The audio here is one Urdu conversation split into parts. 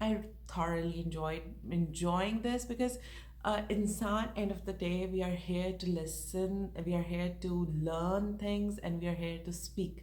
I thoroughly enjoying this because insan, end of the day, we are here to listen, we are here to learn things, and we are here to speak.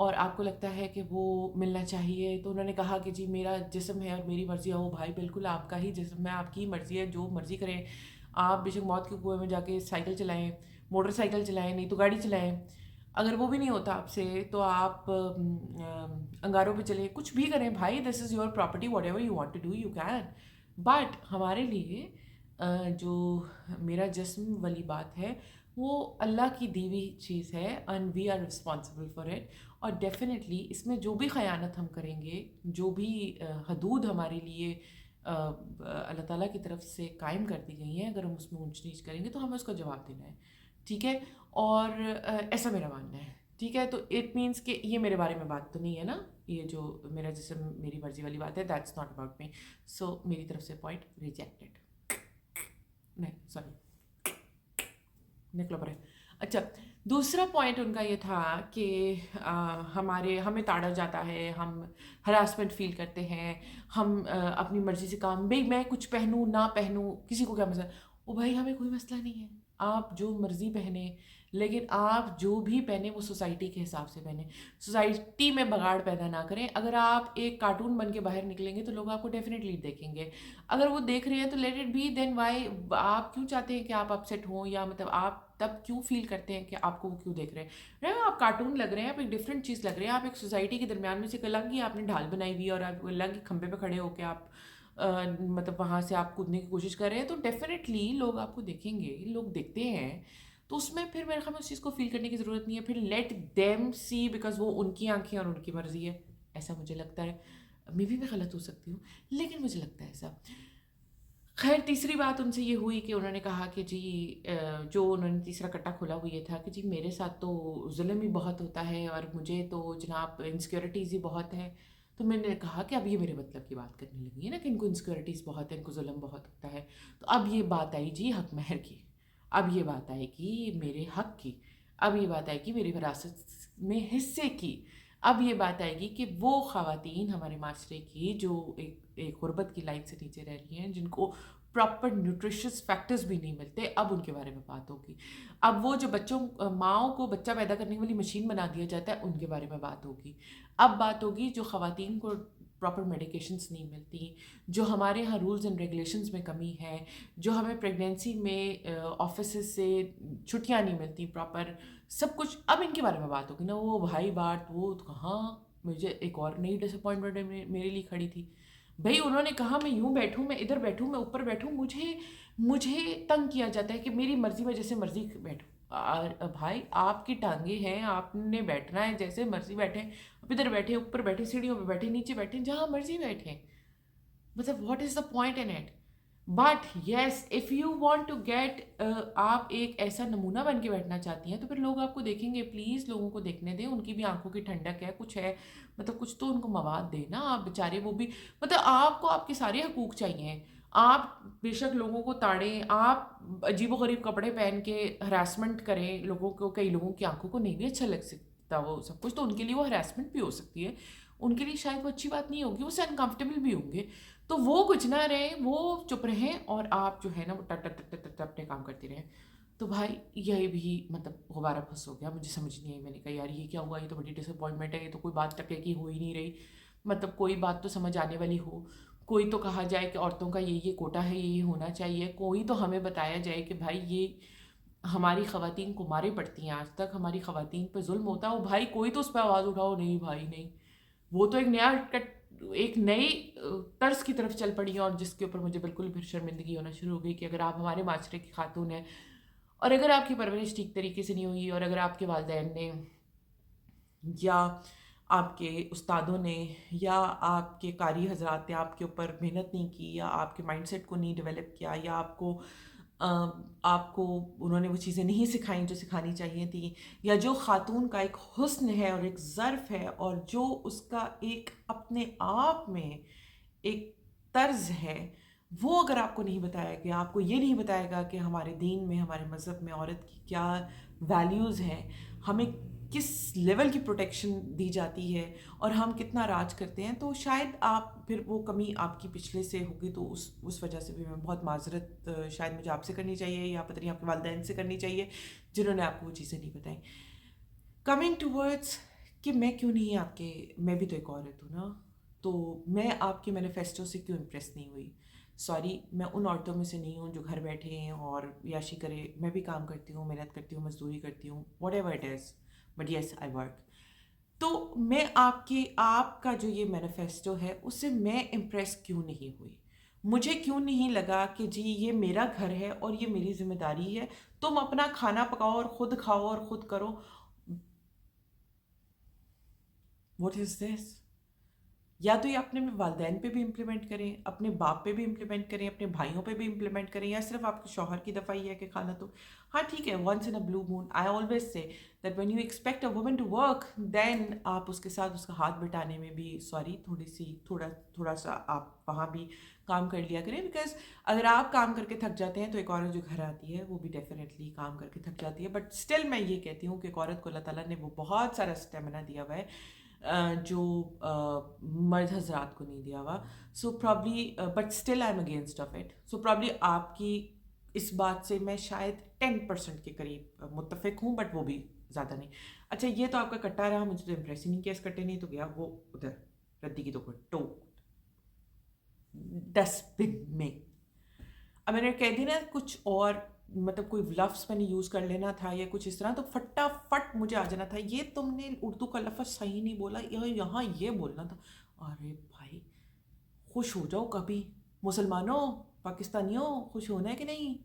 اور آپ کو لگتا ہے کہ وہ ملنا چاہیے، تو انہوں نے کہا کہ جی میرا جسم ہے اور میری مرضی ہے. او بھائی بالکل آپ کا ہی جسم ہے، آپ کی مرضی ہے، جو مرضی کریں آپ. بے شک موت کے کنویں میں جا کے سائیکل چلائیں، موٹر سائیکل چلائیں، نہیں تو گاڑی چلائیں. اگر وہ بھی نہیں ہوتا آپ سے تو آپ انگاروں پہ چلیں، کچھ بھی کریں بھائی. This is your property, whatever you want to do you can. But ہمارے لیے جو میرا جسم والی بات ہے وہ اللہ کی دی ہوئی چیز ہے and we are responsible for it. اور ڈیفینیٹلی اس میں جو بھی خیانت ہم کریں گے، جو بھی حدود ہمارے لیے اللہ تعالیٰ کی طرف سے قائم کر دی گئی ہیں، اگر ہم اس میں اونچ نیچ کریں گے تو ہمیں اس کا جواب دینا ہے. ٹھیک ہے، اور ایسا میرا ماننا ہے. ٹھیک ہے، تو اٹ مینس کہ یہ میرے بارے میں بات تو نہیں ہے نا، یہ جو میرا جسم میری مرضی والی بات ہے، دیٹس ناٹ اباؤٹ می. سو میری طرف سے پوائنٹ ریجیکٹڈ. نہیں سوری، نکلو پڑے. اچھا، دوسرا پوائنٹ ان کا یہ تھا کہ ہمیں تاڑا جاتا ہے، ہم ہراسمنٹ فیل کرتے ہیں، ہم اپنی مرضی سے کام، بھائی میں کچھ پہنوں نہ پہنوں کسی کو کیا مسئلہ. او بھائی ہمیں کوئی مسئلہ نہیں ہے، آپ جو مرضی پہنیں، لیکن آپ جو بھی پہنیں وہ سوسائٹی کے حساب سے پہنیں، سوسائٹی میں بگاڑ پیدا نہ کریں. اگر آپ ایک کارٹون بن کے باہر نکلیں گے تو لوگ آپ کو ڈیفینیٹلی دیکھیں گے. اگر وہ دیکھ رہے ہیں تو let it be. Then why آپ کیوں چاہتے ہیں کہ آپ اپسیٹ ہوں، یا مطلب آپ تب کیوں فیل کرتے ہیں کہ آپ کو وہ کیوں دیکھ رہے ہیں؟ آپ کارٹون لگ رہے ہیں، آپ ایک ڈفرینٹ چیز لگ رہے ہیں، آپ ایک سوسائٹی کے درمیان میں سے ایک الگ ہی آپ نے ڈھال بنائی ہوئی ہے، اور آپ الگ ہی کھمبے پہ کھڑے ہو کے آپ مطلب وہاں سے آپ کودنے کی کوشش کر رہے ہیں. تو ڈیفینیٹلی لوگ آپ کو دیکھیں گے، لوگ دیکھتے ہیں. تو اس میں پھر میرے خیال میں اس چیز کو فیل کرنے کی ضرورت نہیں ہے. پھر لیٹ دیم سی، بیکاز وہ ان کی آنکھیں اور ان کی مرضی ہے. ایسا مجھے لگتا ہے، میں بھی غلط ہو سکتی ہوں لیکن مجھے لگتا ہے ایسا. خیر، تیسری بات ان سے یہ ہوئی کہ انہوں نے کہا کہ جی جو انہوں نے تیسرا کٹا کھولا وہ یہ تھا کہ جی میرے ساتھ تو ظلم ہی بہت ہوتا ہے اور مجھے تو جناب انسیکیورٹیز ہی بہت ہیں. تو میں نے کہا کہ اب یہ میرے مطلب کی بات کرنے لگی ہے نا کہ ان کو انسیکیورٹیز بہت ہیں، ان کو ظلم بہت ہوتا ہے. تو اب یہ بات آئی جی حق مہر کی، اب یہ بات آئے گی میرے حق کی، اب یہ بات آئے گی میری وراثت میں حصے کی. اب یہ بات آئے گی کہ وہ خواتین ہمارے معاشرے کی جو ایک غربت کی لائن سے نیچے رہ رہی ہیں، جن کو پراپر نیوٹریشس فیکٹرز بھی نہیں ملتے، اب ان کے بارے میں بات ہوگی. اب وہ جو ماؤں کو بچہ پیدا کرنے والی مشین بنا دیا جاتا ہے، ان کے بارے میں بات ہوگی. اب بات ہوگی جو خواتین کو پراپر میڈیکیشنز نہیں ملتی، جو ہمارے ہاں رولز اینڈ ریگولیشنز میں کمی ہے، جو ہمیں پریگنینسی میں آفیسز سے چھٹیاں نہیں ملتی پراپر، سب کچھ. اب ان کے بارے میں بات ہوگی نا. وہ بھائی بات وہ کہاں، مجھے ایک اور نئی ڈس اپوائنٹمنٹ میرے لیے کھڑی تھی. بھائی انہوں نے کہا میں یوں بیٹھوں، میں ادھر بیٹھوں، میں اوپر بیٹھوں، مجھے تنگ کیا جاتا ہے کہ میری مرضی میں جیسے مرضی بیٹھوں. بھائی آپ کی ٹانگیں ہیں، آپ نے بیٹھنا ہے جیسے مرضی بیٹھیں. اب ادھر بیٹھے، اوپر بیٹھے، سیڑھیوں پہ بیٹھے، نیچے بیٹھے، جہاں مرضی بیٹھیں. مطلب what is the point in it? But yes if you want to get, آپ ایک ایسا نمونہ بن کے بیٹھنا چاہتی ہیں تو پھر لوگ آپ کو دیکھیں گے. پلیز لوگوں کو دیکھنے دیں، ان کی بھی آنکھوں کی ٹھنڈک ہے، کچھ ہے، مطلب کچھ تو ان کو مواد دے نا. آپ بیچارے وہ بھی، مطلب آپ کو آپ کے سارے حقوق چاہیے. آپ بے شک لوگوں کو تاڑیں، آپ عجیب و غریب کپڑے پہن کے ہراسمنٹ کریں لوگوں کو. کئی لوگوں کی آنکھوں کو نہیں بھی اچھا لگ سکتا وہ سب کچھ، تو ان کے لیے وہ ہراسمنٹ بھی ہو سکتی ہے، ان کے لیے شاید وہ اچھی بات نہیں ہوگی، وہ سے انکمفرٹیبل بھی ہوں گے. تو وہ کچھ نہ رہیں، وہ چپ رہیں، اور آپ جو ہے نا وہ ٹٹ ٹٹ ٹٹ ٹٹ اپنے کام کرتے رہیں. تو بھائی یہ بھی مطلب غبارہ پھنس ہو گیا، مجھے سمجھ نہیں آئی. میں نے کہا یار یہ کیا ہوا، یہ تو بڑی ڈس اپوائنٹمنٹ ہے، یہ تو کوئی بات ٹکے کی ہو ہی نہیں رہی. مطلب کوئی بات تو سمجھ آنے والی ہو، کوئی تو کہا جائے کہ عورتوں کا یہ کوٹا ہے، یہ ہونا چاہیے. کوئی تو ہمیں بتایا جائے کہ بھائی یہ ہماری خواتین کو مارے پڑتی ہیں، آج تک ہماری خواتین پہ ظلم ہوتا ہے. وہ بھائی کوئی تو اس پہ آواز اٹھاؤ. نہیں بھائی نہیں، وہ تو ایک نئی طرز کی طرف چل پڑی ہیں، اور جس کے اوپر مجھے بالکل بھی شرمندگی ہونا شروع ہو گئی کہ اگر آپ ہمارے معاشرے کی خاتون ہیں، اور اگر آپ کی پرورش ٹھیک طریقے سے نہیں ہوئی، اور اگر آپ کے والدین نے یا آپ کے استادوں نے یا آپ کے قاری حضرات نے آپ کے اوپر محنت نہیں کی، یا آپ کے مائنڈ سیٹ کو نہیں ڈیولپ کیا، یا آپ کو انہوں نے وہ چیزیں نہیں سکھائیں جو سکھانی چاہیے تھیں، یا جو خاتون کا ایک حسن ہے اور ایک ظرف ہے، اور جو اس کا ایک اپنے آپ میں ایک طرز ہے، وہ اگر آپ کو نہیں بتایا گیا، آپ کو یہ نہیں بتائے گا کہ ہمارے دین میں، ہمارے مذہب میں عورت کی کیا ویلیوز ہیں، ہمیں کس لیول کی پروٹیکشن دی جاتی ہے، اور ہم کتنا راج کرتے ہیں، تو شاید آپ پھر وہ کمی آپ کی پچھلے سے ہوگی. تو اس وجہ سے بھی میں بہت معذرت شاید مجھے آپ سے کرنی چاہیے، یا پتہ نہیں آپ کے والدین سے کرنی چاہیے جنہوں نے آپ کو وہ چیزیں نہیں بتائیں. کمنگ ٹورڈس کہ میں کیوں نہیں آپ کے، میں بھی تو ایک عورت ہوں نا، تو میں آپ کے مینیفیسٹو سے کیوں امپریس نہیں ہوئی. سوری، میں ان عورتوں میں سے نہیں ہوں جو گھر بیٹھے ہیں اور یاشی کرے. میں بھی کام کرتی ہوں، محنت کرتی ہوں، مزدوری کرتی ہوں، what ever it is, but yes I work. تو میں آپ کا جو یہ مینیفیسٹو ہے اس سے میں امپریس کیوں نہیں ہوئی؟ مجھے کیوں نہیں لگا کہ جی یہ میرا گھر ہے اور یہ میری ذمہ داری ہے، تم اپنا کھانا پکاؤ اور خود کھاؤ اور خود کرو. واٹ از دس؟ یا تو یہ اپنے والدین پہ بھی امپلیمنٹ کریں، اپنے باپ پہ بھی امپلیمنٹ کریں، اپنے بھائیوں پہ بھی امپلیمنٹ کریں، یا صرف آپ کے شوہر کی دفعہ ہی ہے کہ کھانا تو ہاں ٹھیک ہے، once in a blue moon. I always say that when you expect a woman to work, then آپ اس کے ساتھ اس کا ہاتھ بٹانے میں بھی سوری تھوڑا سا آپ وہاں بھی کام کر لیا کریں. بیکاز اگر آپ کام کر کے تھک جاتے ہیں تو ایک عورت جو گھر آتی ہے وہ بھی ڈیفینیٹلی کام کر کے تھک جاتی ہے. بٹ اسٹل میں یہ کہتی ہوں کہ ایک عورت کو اللہ تعالیٰ نے وہ بہت سارا اسٹیمنا دیا ہوا ہے جو مرد حضرات کو نہیں دیا ہوا. So probably but still I am against of it. So probably آپ کی اس بات سے میں شاید 10% کے قریب متفق ہوں، بٹ وہ بھی زیادہ نہیں. اچھا یہ تو آپ کا کٹا رہا، مجھے تو امپریس ہی نہیں کیا اس کٹے نہیں، تو گیا وہ ادھر ردی کی تو ڈسٹ بن میں. اب میں نے کہہ دی نا کچھ اور، مطلب کوئی لفظ میں نے یوز کر لینا تھا یا کچھ اس طرح، تو فٹافٹ مجھے آ جانا تھا یہ تم نے اردو کا لفظ صحیح نہیں بولا، یہاں یہ بولنا تھا. ارے بھائی خوش ہو جاؤ کبھی، مسلمانوں پاکستانیوں خوش ہونا ہے کہ نہیں؟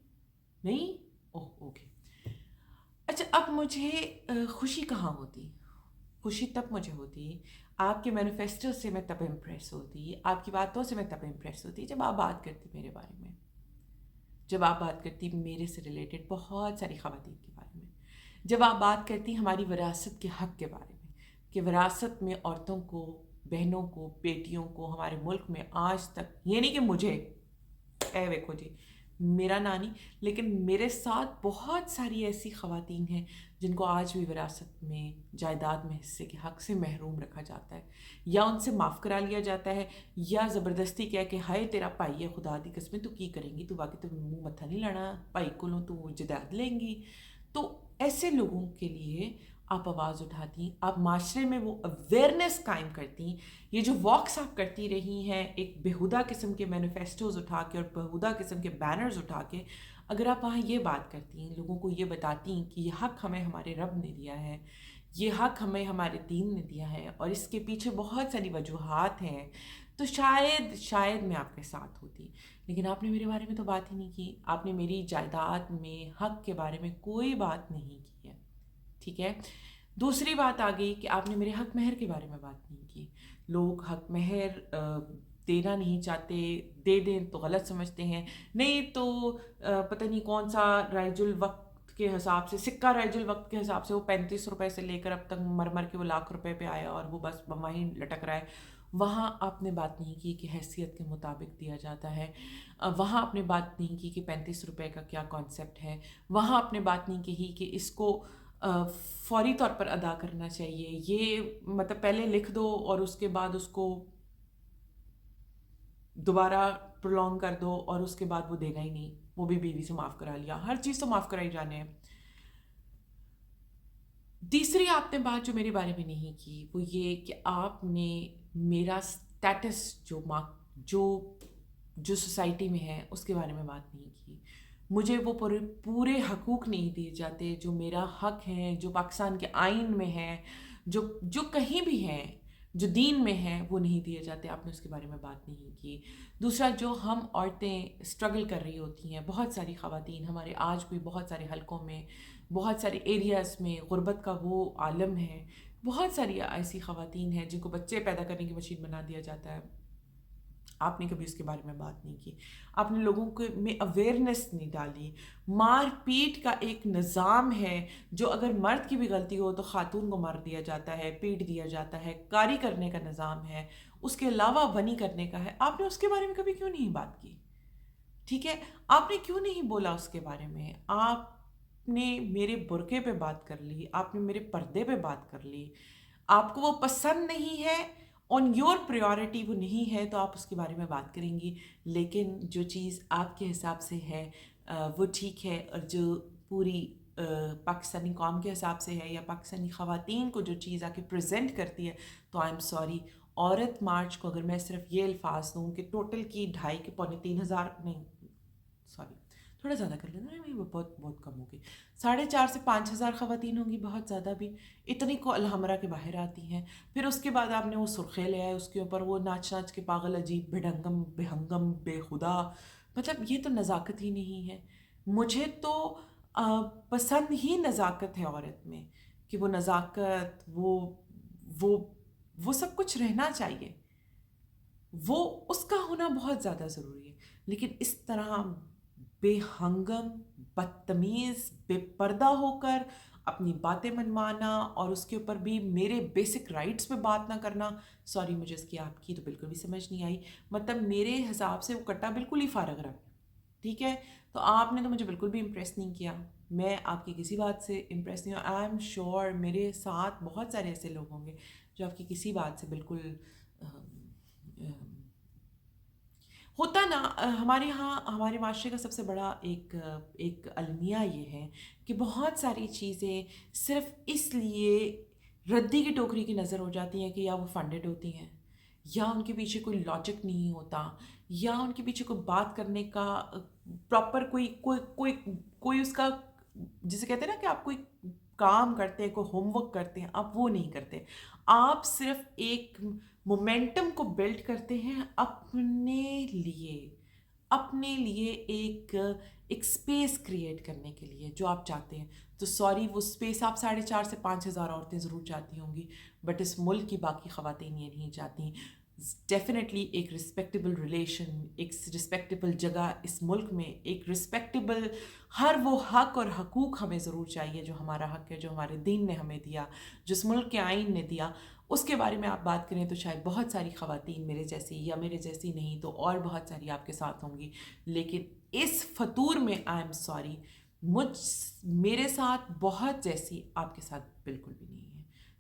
نہیں؟ اوہ اوکے. اچھا اب مجھے خوشی کہاں ہوتی؟ خوشی تب مجھے ہوتی، آپ کے مینیفیسٹو سے میں تب امپریس ہوتی، آپ کی باتوں سے میں تب امپریس ہوتی جب آپ بات کرتی میرے بارے میں، جب آپ بات کرتی میرے سے ریلیٹڈ بہت ساری خواتین کے بارے میں، جب آپ بات کرتی ہماری وراثت کے حق کے بارے میں، کہ وراثت میں عورتوں کو، بہنوں کو، بیٹیوں کو ہمارے ملک میں آج تک، یہ نہیں کہ مجھے اے دیکھو جی میرا نانی، لیکن میرے ساتھ بہت ساری ایسی خواتین ہیں جن کو آج بھی وراثت میں، جائیداد میں حصے کے حق سے محروم رکھا جاتا ہے، یا ان سے معاف کرا لیا جاتا ہے، یا زبردستی کہہ کہ ہائے تیرا بھائی ہے خدا دی قسمیں تو کی کریں گی، تو باقی تو منہ متھا نہیں لانا بھائی کو لوں تو جداد لیں گی. تو ایسے لوگوں کے لیے آپ آواز اٹھاتی، آپ معاشرے میں وہ اویئرنیس قائم کرتی. یہ جو واکس آپ کرتی رہی ہیں ایک بےہودہ قسم کے مینیفیسٹوز اٹھا کے اور بےہودہ قسم کے بینرز اٹھا کے، اگر آپ وہاں یہ بات کرتی ہیں، لوگوں کو یہ بتاتی ہیں کہ یہ حق ہمیں ہمارے رب نے دیا ہے، یہ حق ہمیں ہمارے دین نے دیا ہے، اور اس کے پیچھے بہت ساری وجوہات ہیں، تو شاید میں آپ کے ساتھ ہوتی. لیکن آپ نے میرے بارے میں تو بات ہی نہیں کی. آپ نے میری جائیداد میں حق کے بارے میں کوئی بات نہیں کی ہے. ٹھیک ہے. دوسری بات آ گئی کہ آپ نے میرے حق مہر کے بارے میں بات نہیں کی. لوگ حق مہر دینا نہیں چاہتے، دے دیں تو غلط سمجھتے ہیں، نہیں تو پتہ نہیں کون سا رائج الوقت کے حساب سے، سکہ رائج الوقت کے حساب سے وہ 35 روپے سے لے کر اب تک مر کے وہ ₹1,00,000 پہ آیا اور وہ بس وہیں لٹک رہا ہے. وہاں آپ نے بات نہیں کی کہ حیثیت کے مطابق دیا جاتا ہے. وہاں آپ نے بات نہیں کی کہ 35 روپے کا کیا کانسیپٹ ہے. وہاں آپ نے بات نہیں کہی کہ اس کو فوری طور پر ادا کرنا چاہیے، یہ مطلب پہلے لکھ دو اور اس کے بعد اس کو دوبارہ پرولونگ کر دو اور اس کے بعد وہ دینا ہی نہیں، وہ بھی بیوی سے معاف کرا لیا، ہر چیز تو معاف کرائی جانے ہیں. تیسری آپ نے بات جو میرے بارے میں نہیں کی وہ یہ کہ آپ نے میرا اسٹیٹس جو سوسائٹی میں ہے اس کے بارے میں بات نہیں کی. مجھے وہ پورے حقوق نہیں دیے جاتے جو میرا حق ہے، جو پاکستان کے آئین میں ہے، جو کہیں بھی ہیں، جو دین میں ہیں، وہ نہیں دیے جاتے. آپ نے اس کے بارے میں بات نہیں کی. دوسرا، جو ہم عورتیں اسٹرگل کر رہی ہوتی ہیں، بہت ساری خواتین ہمارے آج بھی بہت سارے حلقوں میں، بہت سارے ایریاز میں غربت کا وہ عالم ہے، بہت ساری ایسی خواتین ہیں جن کو بچے پیدا کرنے کی مشین بنا دیا جاتا ہے. آپ نے کبھی اس کے بارے میں بات نہیں کی. آپ نے لوگوں کے میں اویئرنیس نہیں ڈالی. مار پیٹ کا ایک نظام ہے جو اگر مرد کی بھی غلطی ہو تو خاتون کو مار دیا جاتا ہے، پیٹ دیا جاتا ہے، کاری کرنے کا نظام ہے، اس کے علاوہ بنی کرنے کا ہے. آپ نے اس کے بارے میں کبھی کیوں نہیں بات کی؟ ٹھیک ہے. آپ نے کیوں نہیں بولا اس کے بارے میں؟ آپ نے میرے برقعے پہ بات کر لی، آپ نے میرے پردے پہ بات کر لی. آپ کو وہ پسند نہیں ہے، آن یور پریورٹی وہ نہیں ہے، تو آپ اس کے بارے میں بات کریں گی. لیکن جو چیز آپ کے حساب سے ہے وہ ٹھیک ہے، اور جو پوری پاکستانی قوم کے حساب سے ہے یا پاکستانی خواتین کو جو چیز آ کے پریزنٹ کرتی ہے، تو آئی ایم سوری. عورت مارچ کو اگر میں صرف یہ الفاظ دوں کہ ٹوٹل کی 2,500 نہیں، سوری تھوڑا زیادہ کر لینا، وہ بہت بہت کم ہوگی، 4,500 سے 5,000 خواتین ہوں گی، بہت زیادہ بھی. اتنی کو الحمرہ کے باہر آتی ہیں. پھر اس کے بعد آپ نے وہ سرخے لے آئے، اس کے اوپر وہ ناچ ناچ کے پاگل، عجیب، بھڑنگم، بہنگم، بے خدا. مطلب یہ تو نزاکت ہی نہیں ہے. مجھے تو پسند ہی نزاکت ہے عورت میں، کہ وہ نزاکت، وہ وہ سب کچھ رہنا چاہیے، وہ اس کا ہونا بہت زیادہ ضروری ہے. لیکن اس طرح بے ہنگم، بدتمیز، بے پردہ ہو کر اپنی باتیں منوانا اور اس کے اوپر بھی میرے بیسک رائٹس پہ بات نہ کرنا، سوری مجھے اس کی آپ کی تو بالکل بھی سمجھ نہیں آئی. مطلب میرے حساب سے وہ کٹا بالکل ہی فارغ رہا. ٹھیک ہے، تو آپ نے تو مجھے بالکل بھی امپریس نہیں کیا. میں آپ کی کسی بات سے امپریس نہیں ہوں. آئی ایم شیور میرے ساتھ بہت سارے ایسے لوگ ہوں گے جو آپ کی کسی بات سے بالکل ہوتا نا. ہمارے یہاں ہمارے معاشرے کا سب سے بڑا ایک المیہ یہ ہے کہ بہت ساری چیزیں صرف اس لیے ردی کی ٹوکری کی نظر ہو جاتی ہیں کہ یا وہ فنڈڈ ہوتی ہیں، یا ان کے پیچھے کوئی لاجک نہیں ہوتا، یا ان کے پیچھے کوئی بات کرنے کا پراپر کوئی اس کا، جسے کہتے ہیں نا کہ آپ کوئی کام کرتے ہیں، کوئی ہوم ورک کرتے ہیں، آپ وہ نہیں کرتے. آپ صرف ایک مومنٹم کو بلڈ کرتے ہیں اپنے لیے ایک اسپیس کریٹ کرنے کے لیے جو آپ چاہتے ہیں. تو سوری، وہ اسپیس آپ 4,500 سے 5,000 عورتیں ضرور چاہتی ہوں گی، بٹ اس ملک کی باقی خواتین یہ نہیں چاہتی. ڈیفینیٹلی ایک رسپیکٹیبل ریلیشن، ایک رسپیکٹیبل جگہ اس ملک میں، ایک رسپیکٹیبل ہر وہ حق اور حقوق ہمیں ضرور چاہیے جو ہمارا حق ہے، جو ہمارے دین نے ہمیں دیا، جس ملک کے آئین نے دیا. اس کے بارے میں آپ بات کریں تو شاید بہت ساری خواتین میرے جیسی، یا میرے جیسی نہیں تو اور بہت ساری آپ کے ساتھ ہوں گی. لیکن اس فطور میں آئی ایم سوری، میرے ساتھ بہت جیسی آپ کے ساتھ بالکل بھی نہیں ہے.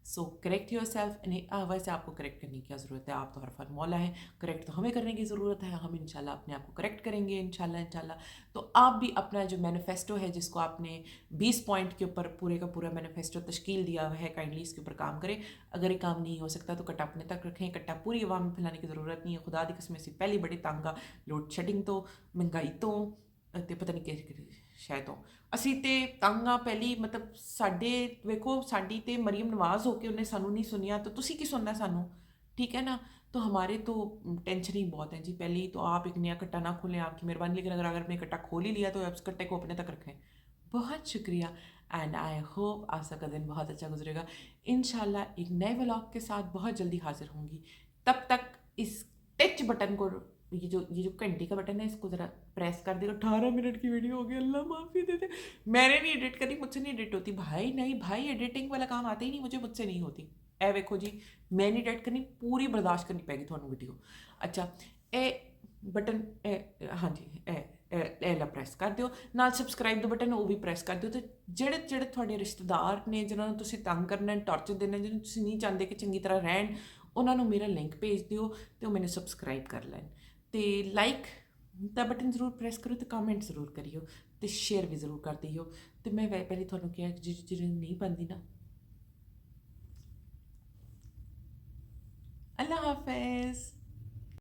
سو کریکٹ یور سیلف. ویسے آپ کو کریکٹ کرنے کی کیا ضرورت ہے، آپ تو حرفت مولا ہیں. کریکٹ تو ہمیں کرنے کی ضرورت ہے، ہم انشاءاللہ اپنے آپ کو کریکٹ کریں گے انشاءاللہ. تو آپ بھی اپنا جو مینیفیسٹو ہے، جس کو آپ نے 20 پوائنٹ کے اوپر پورے کا پورا مینیفیسٹو تشکیل دیا ہوا ہے، کائنڈلی اس کے اوپر کام کریں. اگر یہ کام نہیں ہو سکتا تو کٹا اپنے تک رکھیں. کٹا پوری عوام میں پھیلانے کی ضرورت نہیں ہے. خدا دی قسم سے پہلی بڑی تانگا لوڈ شیڈنگ تو، مہنگائی تو پتہ نہیں کہ شاید اسی تے تانگا پہلی، مطلب ساڈے ویکھو ساڈی تے مریم نواز ہو کے انہیں سانو نہیں سنیا، تو تسی کی سننا سانو؟ ٹھیک ہے نا. تو ہمارے تو ٹینشن ہی بہت ہیں جی. پہلی تو آپ ایک نیا کٹا نہ کھولیں، آپ کی مہربانی. لیکن اگر آپ نے کٹا کھول ہی لیا تو اس کٹے کو اپنے تک رکھیں. بہت شکریہ. اینڈ آئی ہوپ آج کا دن بہت اچھا گزرے گا. انشاءاللہ ایک نئے ولاگ کے ساتھ بہت جلدی حاضر ہوں گی. تب تک اس ٹچ بٹن کو، یہ جو گھنٹی کا بٹن ہے، اس کو ذرا پریس کر دے. 18 منٹ کی ویڈیو ہو گئی، اللہ معافی دے دے. میں نے نہیں ایڈٹ کری، مجھ سے نہیں ایڈٹ ہوتی بھائی. نہیں بھائی، ایڈیٹنگ والا کام آتا ہی نہیں مجھے، مجھ سے نہیں ہوتی. اے ویکھو جی، میں نہیں ایڈٹ کرنی، پوری برداشت کرنی پے گی تھانوں ویڈیو. اچھا، اے بٹن، ہاں جی، اے لا پریس کر دیو. نال سبسکرائب دا بٹن وہ بھی پریس کر دیو. تو ਜਿਹੜੇ ਤੁਹਾਡੇ ਰਿਸ਼ਤੇਦਾਰ ਨੇ ਜਿਨ੍ਹਾਂ ਨੂੰ ਤੁਸੀਂ ਤੰਗ ਕਰਨਾ, ਟਾਰਚਰ ਦੇਣਾ, ਜਿਹਨੂੰ ਤੁਸੀਂ ਨਹੀਂ ਚਾਹੁੰਦੇ ਕਿ ਚੰਗੀ ਤਰ੍ਹਾਂ ਰਹਿਣ, ਉਹਨਾਂ ਨੂੰ ਮੇਰਾ ਲਿੰਕ ਭੇਜ ਦਿਓ ਅਤੇ ਉਹ ਮੈਨੂੰ ਸਬਸਕ੍ਰਾਈਬ ਕਰ ਲੈਣ. ਅਤੇ ਲਾਈਕ ਦਾ ਬਟਨ ਜ਼ਰੂਰ ਪ੍ਰੈਸ ਕਰੋ ਅਤੇ ਕਮੈਂਟ ਜ਼ਰੂਰ ਕਰਿਓ ਅਤੇ ਸ਼ੇਅਰ ਵੀ ਜ਼ਰੂਰ ਕਰ ਦਿਓ. ਅਤੇ ਮੈਂ ਪਹਿਲੇ ਤੁਹਾਨੂੰ ਕਿਹਾ ਕਿ ਜਿਹੜੀ ਨਹੀਂ ਬਣਦੀ ਨਾ, اللہ حافظ.